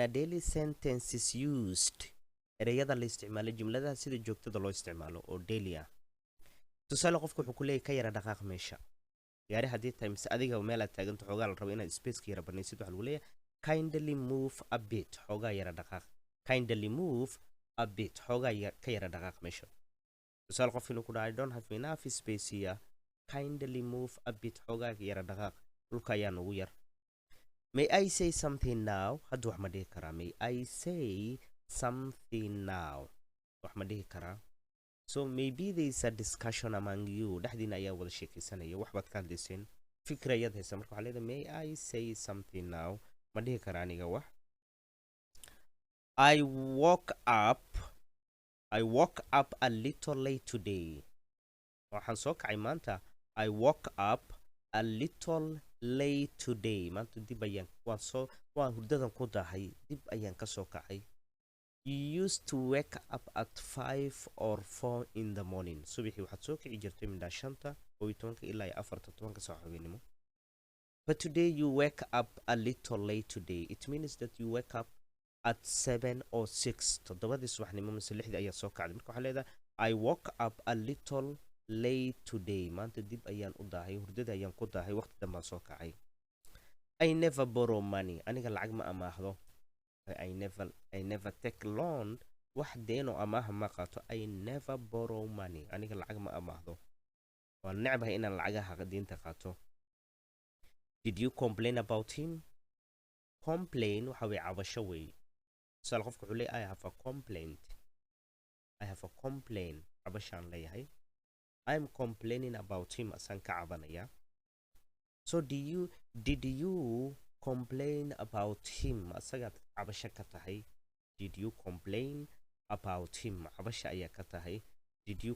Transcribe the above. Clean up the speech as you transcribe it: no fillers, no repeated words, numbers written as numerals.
a daily sentence is used ereyada la isticmaalo jumladaha sida joogtada loo isticmaalo oo daily ah tusaale qofku wuxuu ku leeyahay ka yara dhaqaaq meesha gaari haddii tahay mise adiga meel aad taaganto xoogaa la rabo inaad spaceka yara banaysid waxaa lagu leeyahay kindly move a bit xoogaa yara dhaqaaq kindly move a bit xoogaa ka yara dhaqaaq meesha tusaale qof inuu ku dhahay I don't have enough space here kindly move a bit xoogaa yara dhaqaaq dhulka ayaa nagu yar may I say something now hadda wax ma dhihi karaa may I say something now wax ma dhihi karaa so maybe there is a discussion among you dhexdiina ayaa wada sheekaysanaya wax baad ka hadlayseen fikir ayaad haysa marka waxaa leedahay may I say something now ma dhihi karaa aniga wax I woke up a little late today waxaan soo kacay maanta I woke up a little late today maanta dib ayaan waan hurdadan ku dahay dib ayaan ka soo kacay you used to wake up at 5 or 4 in the morning subaxii waxaad soo kici jirtay midhaa 5 oo 10 ilaa 4 10 saac habeenimo but today you wake up a little late today it means that you wake up at 7 or 6 todobadii subaxnimo mise 6 ayaa soo kacday marka waxaa leedahay I woke up a little late today maanta dib ayaan u daahay hurdada ayaan ku daahay waqti dambaan soo kacay I never borrow money aniga lacag ma amaahdo I never take loan wax deeno amaaha ma qaato I never borrow money aniga lacag ma amaahdo waan necbahay inaan lacagaha diinta qaato did you complain about him complain waxa way cabasho way sal qofku wuxuu leeyahay I have a complaint cabashaan leeyahay I'm complaining about him asan ka cabanaya so did you complain about him asagaad cabasho ka tahay did you complain about him cabasho ayaa ka tahay did you